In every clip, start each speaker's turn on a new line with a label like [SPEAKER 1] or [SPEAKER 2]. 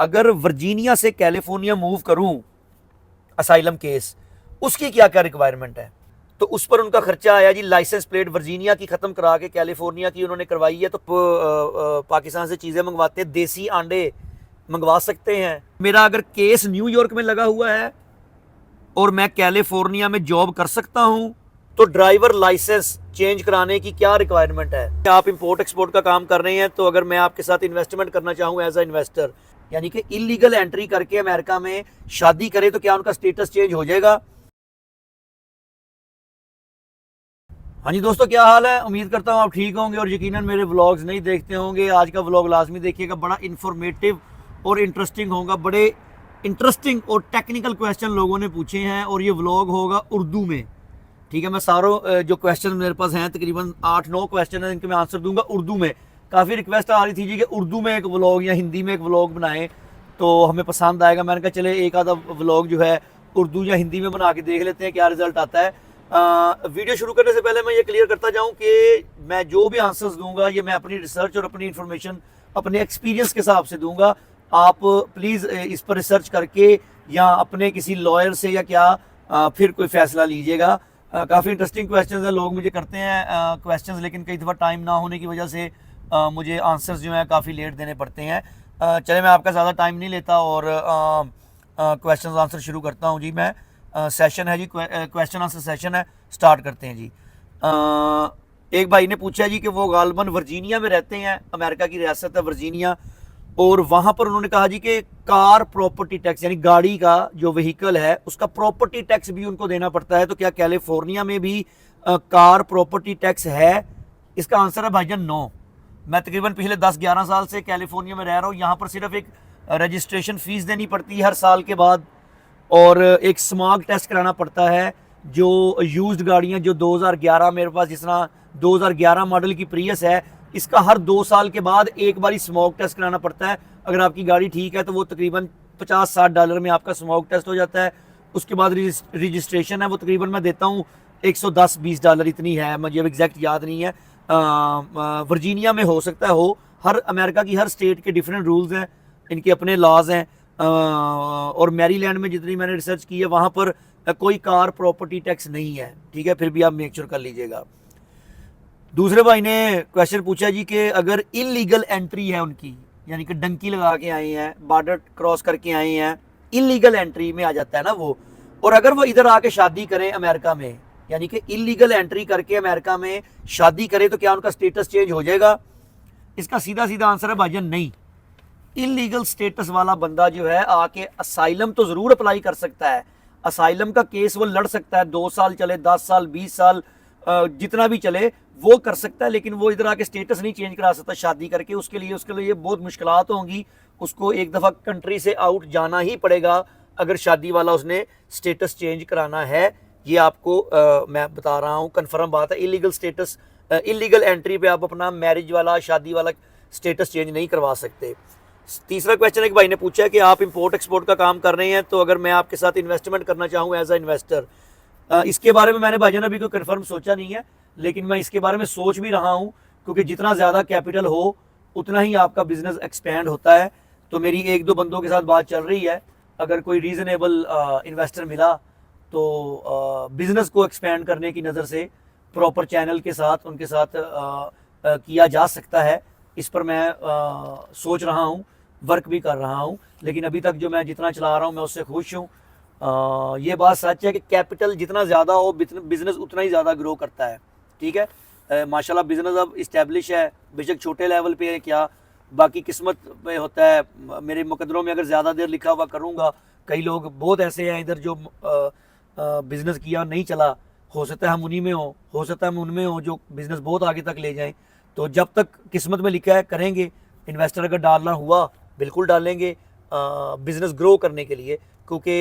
[SPEAKER 1] अगर वर्जीनिया से California move करूं असाइलम केस, उसकी क्या क्या रिक्वायरमेंट है। तो उस पर उनका खर्चा आया जी, लाइसेंस प्लेट वर्जीनिया की ख़त्म करा के कैलिफोर्निया की उन्होंने करवाई है। तो पाकिस्तान से चीज़ें मंगवाते हैं, देसी आंडे मंगवा सकते हैं। मेरा अगर केस न्यूयॉर्क में लगा हुआ है और मैं कैलिफोर्निया में जॉब कर सकता हूं, तो ड्राइवर लाइसेंस चेंज कराने की क्या रिक्वायरमेंट है। आप इंपोर्ट एक्सपोर्ट का काम कर रहे हैं, तो अगर मैं आपके साथ इन्वेस्टमेंट करना चाहूँ एज अ इन्वेस्टर, यानी कि इलीगल एंट्री करके अमेरिका में शादी करे, तो क्या उनका स्टेटस चेंज हो जाएगा। हाँ जी दोस्तों, क्या हाल है। उम्मीद करता हूँ आप ठीक होंगे और यकीनन मेरे व्लॉग्स नहीं देखते होंगे। आज का व्लॉग लाजमी देखिएगा, बड़ा इन्फॉर्मेटिव और इंटरेस्टिंग होगा। बड़े इंटरेस्टिंग और टेक्निकल क्वेश्चन लोगों ने पूछे हैं और ये व्लॉग होगा उर्दू में। ठीक है, मैं सारों जो क्वेश्चन मेरे पास हैं, तकरीबन 8-9 क्वेश्चन हैं, इनके मैं आंसर दूंगा उर्दू में। काफ़ी रिक्वेस्ट आ रही थी जी कि उर्दू में एक व्लॉग या हिंदी में एक व्लॉग बनाएं, तो हमें पसंद आएगा। मैंने कहा चले एक आधा व्लॉग जो है उर्दू या हिंदी में बना के देख लेते हैं क्या रिजल्ट आता है। वीडियो शुरू करने से पहले मैं ये क्लियर करता जाऊं कि मैं जो भी आंसर्स दूंगा ये मैं अपनी रिसर्च और अपनी इंफॉर्मेशन अपने एक्सपीरियंस के हिसाब से दूंगा। आप प्लीज़ इस पर रिसर्च करके या अपने किसी लॉयर से या क्या फिर कोई फैसला लीजिएगा। काफ़ी इंटरेस्टिंग क्वेश्चंस हैं, लोग मुझे करते हैं क्वेश्चंस, लेकिन कई दफ़ा टाइम ना होने की वजह से मुझे आंसर्स जो हैं काफ़ी लेट देने पड़ते हैं। चले मैं आपका ज़्यादा टाइम नहीं लेता और क्वेश्चंस आंसर शुरू करता हूँ जी। मैं सेशन है जी, क्वेश्चन आंसर सेशन है, स्टार्ट करते हैं जी। एक भाई ने पूछा जी कि वो गालबन वर्जीनिया में रहते हैं, अमेरिका की रियासत है वर्जीनिया, और वहाँ पर उन्होंने कहा जी कि कार प्रॉपर्टी टैक्स यानी गाड़ी का जो व्हीकल है उसका प्रॉपर्टी टैक्स भी उनको देना पड़ता है। तो क्या कैलिफोर्निया में भी कार प्रॉपर्टी टैक्स है। इसका आंसर है भाईजान नो। मैं तकरीबन पिछले 10-11 साल से कैलिफोर्निया में रह रहा हूँ। यहाँ पर सिर्फ एक रजिस्ट्रेशन फ़ीस देनी पड़ती है हर साल के बाद, और एक स्मॉग टेस्ट कराना पड़ता है। जो यूज्ड गाड़ियाँ जो 2011 मेरे पास जिस तरह 2011 मॉडल की प्रियस है, इसका हर 2 साल के बाद एक बार स्मॉग टेस्ट कराना पड़ता है। अगर आपकी गाड़ी ठीक है तो वो तकरीबन $50-60 में आपका स्मॉग टेस्ट हो जाता है। उसके बाद रजिस्ट्रेशन है, वो तकरीबन मैं देता हूँ $110-20 इतनी है, मुझे एग्जैक्ट याद नहीं है। वर्जीनिया में हो सकता है हो, हर अमेरिका की हर स्टेट के डिफरेंट रूल्स हैं, इनके अपने लॉज हैं। और मैरीलैंड में जितनी मैंने रिसर्च की है वहाँ पर कोई कार प्रॉपर्टी टैक्स नहीं है। ठीक है, फिर भी आप मेक श्योर कर लीजिएगा। दूसरे भाई ने क्वेश्चन पूछा जी कि अगर इलीगल एंट्री है उनकी, यानी कि डंकी लगा के आए हैं, बॉर्डर क्रॉस करके आए हैं, इलीगल एंट्री में आ जाता है ना वो, और अगर वो इधर आके शादी करें अमेरिका में, यानी कि इलीगल एंट्री करके अमेरिका में शादी करें, तो क्या उनका स्टेटस चेंज हो जाएगा। इसका सीधा सीधा आंसर है भाईजान नहीं। इलीगल स्टेटस वाला बंदा जो है आके असाइलम तो ज़रूर अप्लाई कर सकता है। असाइलम का केस वो लड़ सकता है, 2 साल चले, 10 साल, 20 साल, जितना भी चले वो कर सकता है, लेकिन वो इधर आके स्टेटस नहीं चेंज करा सकता शादी करके। उसके लिए बहुत मुश्किलात होंगी। उसको एक दफ़ा कंट्री से आउट जाना ही पड़ेगा अगर शादी वाला उसने स्टेटस चेंज कराना है। ये आपको मैं बता रहा हूँ, कन्फर्म बात है। इलीगल स्टेटस, इलीगल एंट्री पे आप अपना मैरिज वाला, शादी वाला स्टेटस चेंज नहीं करवा सकते। तीसरा क्वेश्चन एक भाई ने पूछा है कि आप इंपोर्ट एक्सपोर्ट का काम कर रहे हैं, तो अगर मैं आपके साथ इन्वेस्टमेंट करना चाहूँ एज अ इन्वेस्टर, इसके बारे में मैंने भाईजान अभी कोई कंफर्म सोचा नहीं है, लेकिन मैं इसके बारे में सोच भी रहा हूँ, क्योंकि जितना ज़्यादा कैपिटल हो उतना ही आपका बिजनेस एक्सपैंड होता है। तो मेरी 1-2 बंदों के साथ बात चल रही है, अगर कोई रीज़नेबल इन्वेस्टर मिला तो बिज़नेस को एक्सपैंड करने की नज़र से प्रॉपर चैनल के साथ उनके साथ किया जा सकता है। इस पर मैं सोच रहा हूँ, वर्क भी कर रहा हूँ, लेकिन अभी तक जो मैं जितना चला रहा हूँ मैं उससे खुश हूँ। ये बात सच है कि कैपिटल जितना ज़्यादा हो बिजनेस उतना ही ज़्यादा ग्रो करता है। ठीक है, माशाल्लाह बिजनेस अब इस्टेब्लिश है, बेशक छोटे लेवल पे है, क्या बाकी किस्मत पे होता है। मेरे मुकद्दरों में अगर ज़्यादा देर लिखा हुआ करूँगा, कई लोग बहुत ऐसे हैं इधर जो बिज़नेस किया नहीं चला, हो सकता है हम उन्हीं में हो सकता है हम उनमें हो जो बिज़नेस बहुत आगे तक ले जाएं। तो जब तक किस्मत में लिखा है करेंगे। इन्वेस्टर अगर डालना हुआ बिल्कुल डालेंगे बिज़नेस ग्रो करने के लिए, क्योंकि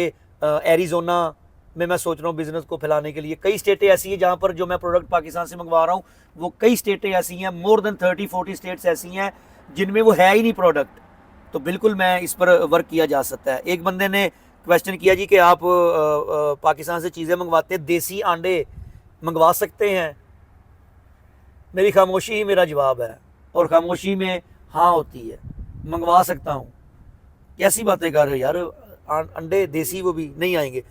[SPEAKER 1] एरिज़ोना में मैं सोच रहा हूँ बिज़नेस को फैलाने के लिए। कई स्टेटें ऐसी हैं जहाँ पर जो मैं प्रोडक्ट पाकिस्तान से मंगवा रहा हूँ, वो कई स्टेटें ऐसी हैं, मोर देन 30-40 स्टेट्स ऐसी हैं जिनमें वो है ही नहीं प्रोडक्ट। तो बिल्कुल मैं इस पर वर्क किया जा सकता है। एक बंदे ने क्वेश्चन किया जी कि आप पाकिस्तान से चीज़ें मंगवाते हैं, देसी अंडे मंगवा सकते हैं। मेरी खामोशी ही मेरा जवाब है, और खामोशी में हाँ होती है। मंगवा सकता हूँ, कैसी बातें कर रहे हो यार, अंडे देसी वो भी नहीं आएंगे।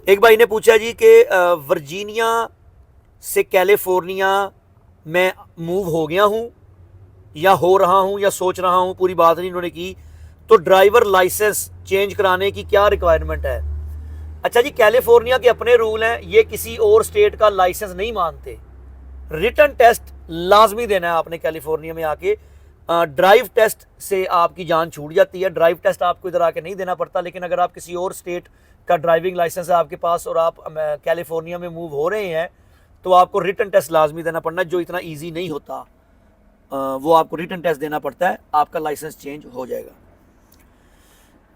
[SPEAKER 1] एक भाई ने पूछा जी कि वर्जीनिया से कैलिफोर्निया में मूव हो गया हूँ या हो रहा हूँ या सोच रहा हूँ, पूरी बात नहीं इन्होंने की, तो ड्राइवर लाइसेंस चेंज कराने की क्या रिक्वायरमेंट है। अच्छा जी, कैलिफोर्निया के अपने रूल हैं, ये किसी और स्टेट का लाइसेंस नहीं मानते। रिटन टेस्ट लाजमी देना है आपने कैलिफोर्निया में आके। ड्राइव टेस्ट से आपकी जान छूट जाती है, ड्राइव टेस्ट आपको इधर आके नहीं देना पड़ता। लेकिन अगर आप किसी और स्टेट का ड्राइविंग लाइसेंस है आपके पास और आप कैलिफोर्निया में मूव हो रहे हैं, तो आपको रिटन टेस्ट लाजमी देना पड़ना, जो इतना ईजी नहीं होता। वो आपको रिटन टेस्ट देना पड़ता है, आपका लाइसेंस चेंज हो जाएगा।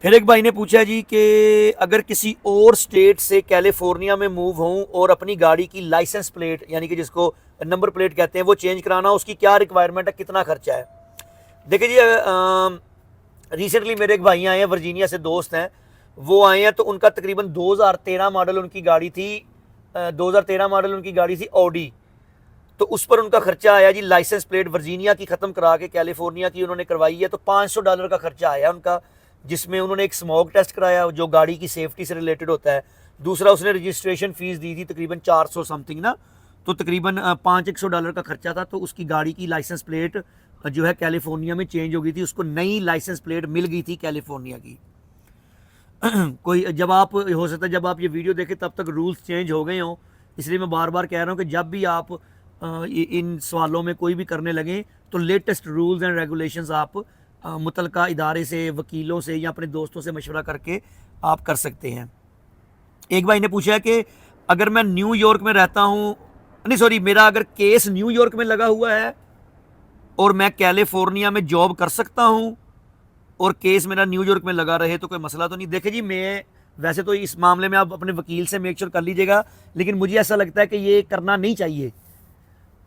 [SPEAKER 1] फिर एक भाई ने पूछा जी कि अगर किसी और स्टेट से कैलिफोर्निया में मूव होऊं और अपनी गाड़ी की लाइसेंस प्लेट, यानी कि जिसको नंबर प्लेट कहते हैं, वो चेंज कराना, उसकी क्या रिक्वायरमेंट है, कितना खर्चा है। देखिए जी, रिसेंटली मेरे एक भाई आए हैं वर्जीनिया से, दोस्त हैं, वो आए हैं, तो उनका तकरीबन 2013 मॉडल उनकी गाड़ी थी, 2013 मॉडल उनकी गाड़ी थी ऑडी। तो उस पर उनका खर्चा आया जी, लाइसेंस प्लेट वर्जीनिया की ख़त्म करा के कैलिफोर्निया की उन्होंने करवाई है, तो $500 का खर्चा आया उनका, जिसमें उन्होंने एक स्मोक टेस्ट कराया जो गाड़ी की सेफ्टी से रिलेटेड होता है। दूसरा, उसने रजिस्ट्रेशन फ़ीस दी थी तकरीबन 400 समथिंग ना, तो तकरीबन $500 का खर्चा था। तो उसकी गाड़ी की लाइसेंस प्लेट जो है कैलिफोर्निया में चेंज हो गई थी, उसको नई लाइसेंस प्लेट मिल गई थी कैलिफोर्निया की। कोई जब आप, हो सकता है जब आप ये वीडियो देखें तब तक रूल्स चेंज हो गए हों, इसलिए मैं बार बार कह रहा हूँ कि जब भी आप इन सवालों में कोई भी करने लगें तो लेटेस्ट रूल्स एंड रेगुलेशंस आप मुतलका इदारे से, वकीलों से या अपने दोस्तों से मशवरा करके आप कर सकते हैं। एक भाई ने पूछा है कि अगर मैं न्यूयॉर्क में रहता हूँ, नहीं सॉरी, मेरा अगर केस न्यूयॉर्क में लगा हुआ है और मैं कैलिफोर्निया में जॉब कर सकता हूँ और केस मेरा न्यूयॉर्क में लगा रहे तो कोई मसला तो नहीं। देखिए जी, मैं वैसे तो इस मामले में आप अपने वकील से मेक श्योर कर लीजिएगा, लेकिन मुझे ऐसा लगता है कि ये करना नहीं चाहिए।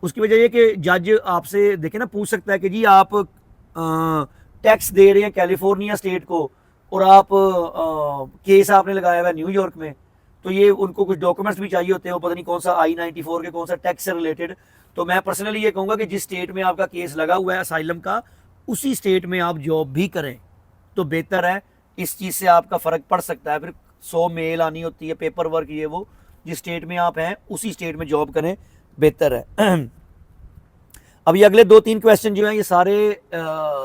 [SPEAKER 1] उसकी वजह ये कि जज आपसे देखे ना, पूछ सकता है कि जी आप टैक्स दे रहे हैं कैलिफोर्निया स्टेट को और आप केस आपने लगाया हुआ है न्यूयॉर्क में, तो ये उनको कुछ डॉक्यूमेंट्स भी चाहिए होते हैं, वो पता नहीं कौन सा I-94 के कौन सा टैक्स से रिलेटेड। तो मैं पर्सनली ये कहूँगा कि जिस स्टेट में आपका केस लगा हुआ है असाइलम का, उसी स्टेट में आप जॉब भी करें तो बेहतर है। इस चीज़ से आपका फ़र्क पड़ सकता है, फिर 100 मेल आनी होती है, पेपर वर्क, ये वो। जिस स्टेट में आप हैं उसी स्टेट में जॉब करें, बेहतर है। अब ये अगले 2-3 क्वेश्चन जो हैं ये सारे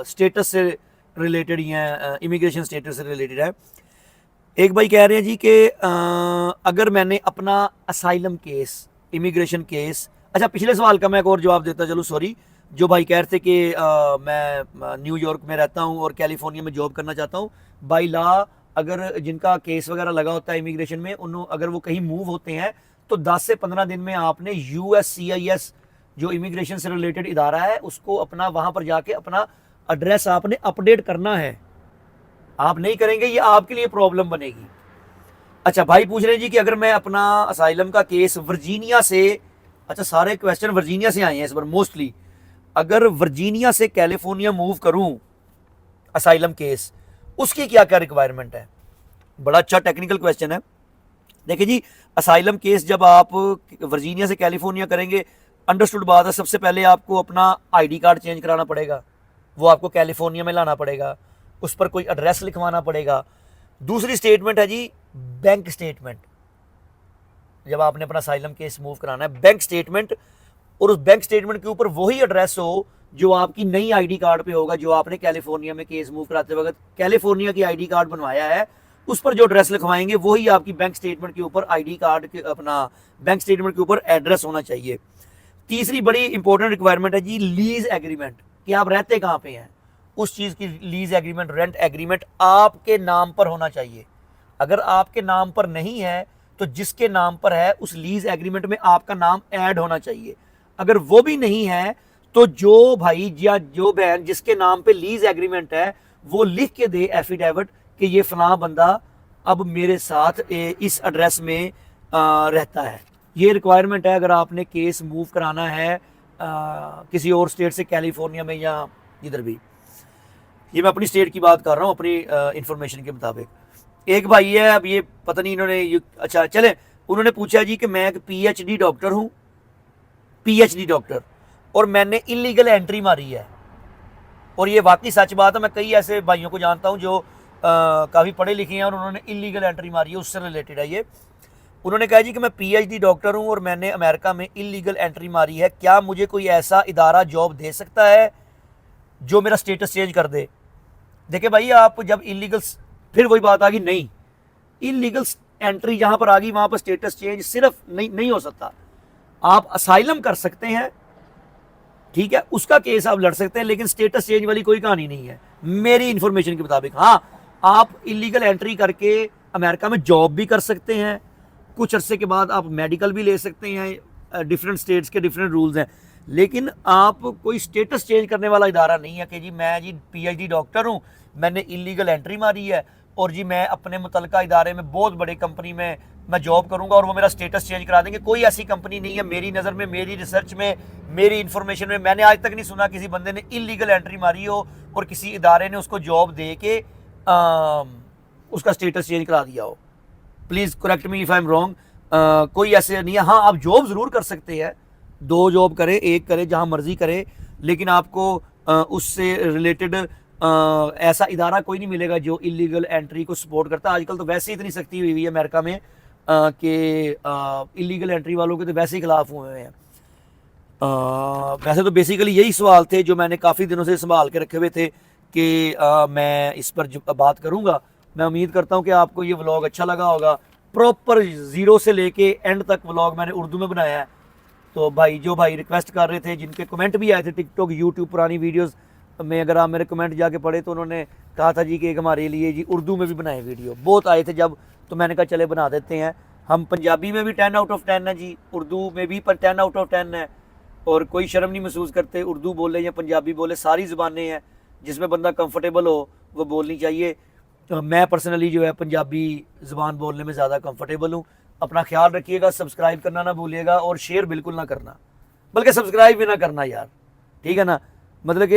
[SPEAKER 1] स्टेटस से रिलेटेड ही हैं, इमिग्रेशन स्टेटस से रिलेटेड है। एक भाई कह रहे हैं जी कि अगर मैंने अपना असाइलम केस, इमिग्रेशन केस, अच्छा पिछले सवाल का मैं एक और जवाब देता चलो, सॉरी। जो भाई कह रहे थे कि मैं न्यूयॉर्क में रहता हूँ और कैलिफोर्निया में जॉब करना चाहता हूँ, बाई लॉ अगर जिनका केस वगैरह लगा होता है इमिग्रेशन में, अगर वो कहीं मूव होते हैं तो 10 से 15 दिन में आपने USCIS जो इमिग्रेशन से रिलेटेड इदारा है उसको अपना वहाँ पर जाके अपना एड्रेस आपने अपडेट करना है। आप नहीं करेंगे ये आपके लिए प्रॉब्लम बनेगी। अच्छा, भाई पूछ रहे हैं जी कि अगर मैं अपना असाइलम का केस वर्जीनिया से, अच्छा सारे क्वेश्चन वर्जीनिया से आए हैं इस बार मोस्टली, अगर वर्जीनिया से कैलिफोर्निया मूव करूं असाइलम केस, उसकी क्या क्या रिक्वायरमेंट है। बड़ा अच्छा टेक्निकल क्वेश्चन है। देखिए जी, असाइलम केस जब आप वर्जीनिया से कैलिफोर्निया करेंगे, अंडरस्टूड बात है, सबसे पहले आपको अपना ID कार्ड चेंज कराना पड़ेगा, वो आपको कैलिफोर्निया में लाना पड़ेगा, उस पर कोई एड्रेस लिखवाना पड़ेगा। दूसरी स्टेटमेंट है जी बैंक स्टेटमेंट। जब आपने अपना असाइलम केस मूव कराना है, बैंक स्टेटमेंट, और उस बैंक स्टेटमेंट के ऊपर वही एड्रेस हो जो आपकी नई ID कार्ड पे होगा, जो आपने कैलिफोर्निया में केस मूव कराते वक्त कैलिफोर्निया की ID कार्ड बनवाया है, उस पर जो एड्रेस लिखवाएंगे वही आपकी बैंक स्टेटमेंट के ऊपर ID कार्ड के, अपना बैंक स्टेटमेंट के ऊपर एड्रेस होना चाहिए। तीसरी बड़ी इंपॉर्टेंट रिक्वायरमेंट है जी लीज एग्रीमेंट, कि आप रहते कहाँ पे हैं, उस चीज़ की लीज एग्रीमेंट, रेंट एग्रीमेंट आपके नाम पर होना चाहिए। अगर आपके नाम पर नहीं है तो जिसके नाम पर है उस लीज एग्रीमेंट में आपका नाम ऐड होना चाहिए। अगर वो भी नहीं है तो जो भाई या जो बहन जिसके नाम पे लीज एग्रीमेंट है वो लिख के दे एफिडेविट कि ये फलां बंदा अब मेरे साथ इस एड्रेस में रहता है। ये रिक्वायरमेंट है अगर आपने केस मूव कराना है किसी और स्टेट से कैलिफोर्निया में या इधर भी। ये मैं अपनी स्टेट की बात कर रहा हूँ, अपनी इंफॉर्मेशन के मुताबिक। एक भाई है, अब ये पता नहीं इन्होंने, अच्छा चले, उन्होंने पूछा जी कि मैं एक PhD डॉक्टर हूँ, PhD डॉक्टर, और मैंने इलीगल एंट्री मारी है। और ये वाकई सच बात है, मैं कई ऐसे भाइयों को जानता हूँ जो काफ़ी पढ़े लिखे हैं और उन्होंने इलीगल एंट्री मारी है, उससे रिलेटेड है ये। उन्होंने कहा जी कि मैं पीएचडी डॉक्टर हूं और मैंने अमेरिका में इलीगल एंट्री मारी है, क्या मुझे कोई ऐसा इदारा जॉब दे सकता है जो मेरा स्टेटस चेंज कर दे? देखिए भाई, आप जब इलीगल, फिर वही बात आ गई, नहीं, इलीगल एंट्री जहां पर आ गई वहां पर स्टेटस चेंज सिर्फ नहीं हो सकता। आप असाइलम कर सकते हैं, ठीक है, उसका केस आप लड़ सकते हैं, लेकिन स्टेटस चेंज वाली कोई कहानी नहीं है मेरी इंफॉर्मेशन के मुताबिक। हाँ, आप इलीगल एंट्री करके अमेरिका में जॉब भी कर सकते हैं, कुछ अरसे के बाद आप मेडिकल भी ले सकते हैं, डिफरेंट स्टेट्स के डिफरेंट रूल्स हैं, लेकिन आप कोई स्टेटस चेंज करने वाला इदारा नहीं है कि जी मैं जी पीएचडी डॉक्टर हूँ, मैंने इलीगल एंट्री मारी है और जी मैं अपने मुतलका इदारे में बहुत बड़े कंपनी में मैं जॉब करूंगा और वो मेरा स्टेटस चेंज करा देंगे। कोई ऐसी कंपनी नहीं है मेरी नज़र में, मेरी रिसर्च में, मेरी इन्फॉर्मेशन में। मैंने आज तक नहीं सुना किसी बंदे ने इलीगल एंट्री मारी हो और किसी इदारे ने उसको जॉब दे के उसका स्टेटस चेंज करा दिया हो। Please correct me if I am wrong. कोई ऐसे नहीं है। हाँ, आप जॉब ज़रूर कर सकते हैं, 2 जॉब करें, 1 करें, जहाँ मर्जी करें, लेकिन आपको उससे रिलेटेड ऐसा इदारा कोई नहीं मिलेगा जो इलीगल एंट्री को सपोर्ट करता है। आजकल तो वैसे ही इतनी सख्ती हुई है अमेरिका में कि इलीगल एंट्री वालों के तो वैसे ही खिलाफ हुए हैं। वैसे तो बेसिकली यही सवाल थे जो मैंने काफ़ी दिनों से संभाल के रखे हुए थे कि मैं इस पर बात करूँगा। मैं उम्मीद करता हूँ कि आपको ये व्लॉग अच्छा लगा होगा। प्रॉपर 0 से लेके एंड तक व्लॉग मैंने उर्दू में बनाया है। तो जो भाई रिक्वेस्ट कर रहे थे, जिनके कमेंट भी आए थे टिकटॉक, यूट्यूब, पुरानी वीडियोस में, अगर आप मेरे कमेंट जाके पढ़े तो उन्होंने कहा था जी कि एक हमारे लिए जी उर्दू में भी बनाए वीडियो, बहुत आए थे जब, तो मैंने कहा चले बना देते हैं। हम पंजाबी में भी 10 आउट ऑफ 10 है जी, उर्दू में भी पर 10 आउट ऑफ 10 है, और कोई शर्म नहीं महसूस करते, उर्दू बोले या पंजाबी बोले, सारी ज़ुबानें हैं, जिसमें बंदा कंफर्टेबल हो वो बोलनी चाहिए। तो मैं पर्सनली जो है पंजाबी ज़ुबान बोलने में ज़्यादा कंफर्टेबल हूँ। अपना ख्याल रखिएगा, सब्सक्राइब करना ना भूलिएगा और शेयर बिल्कुल ना करना, बल्कि सब्सक्राइब भी ना करना यार, ठीक है ना। मतलब कि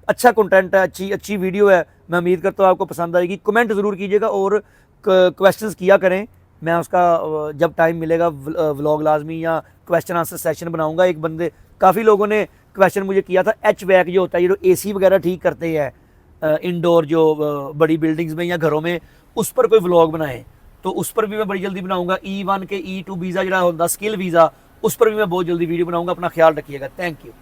[SPEAKER 1] अच्छा कंटेंट है, अच्छी वीडियो है, मैं उम्मीद करता हूँ आपको पसंद आएगी। कमेंट ज़रूर कीजिएगा और क्वेश्चंस किया करें, मैं उसका जब टाइम मिलेगा व्लॉग लाजमी या क्वेश्चन आंसर सेशन बनाऊंगा। एक बंदे, काफ़ी लोगों ने क्वेश्चन मुझे किया था, HVAC जो होता है, जो AC वगैरह ठीक करते हैं इंडोर, जो बड़ी बिल्डिंग्स में या घरों में, उस पर कोई व्लॉग बनाए, तो उस पर भी मैं बड़ी जल्दी बनाऊंगा। E1 के E2 वीज़ा जो होता स्किल वीज़ा, उस पर भी मैं बहुत जल्दी वीडियो बनाऊंगा। अपना ख्याल रखिएगा, थैंक यू।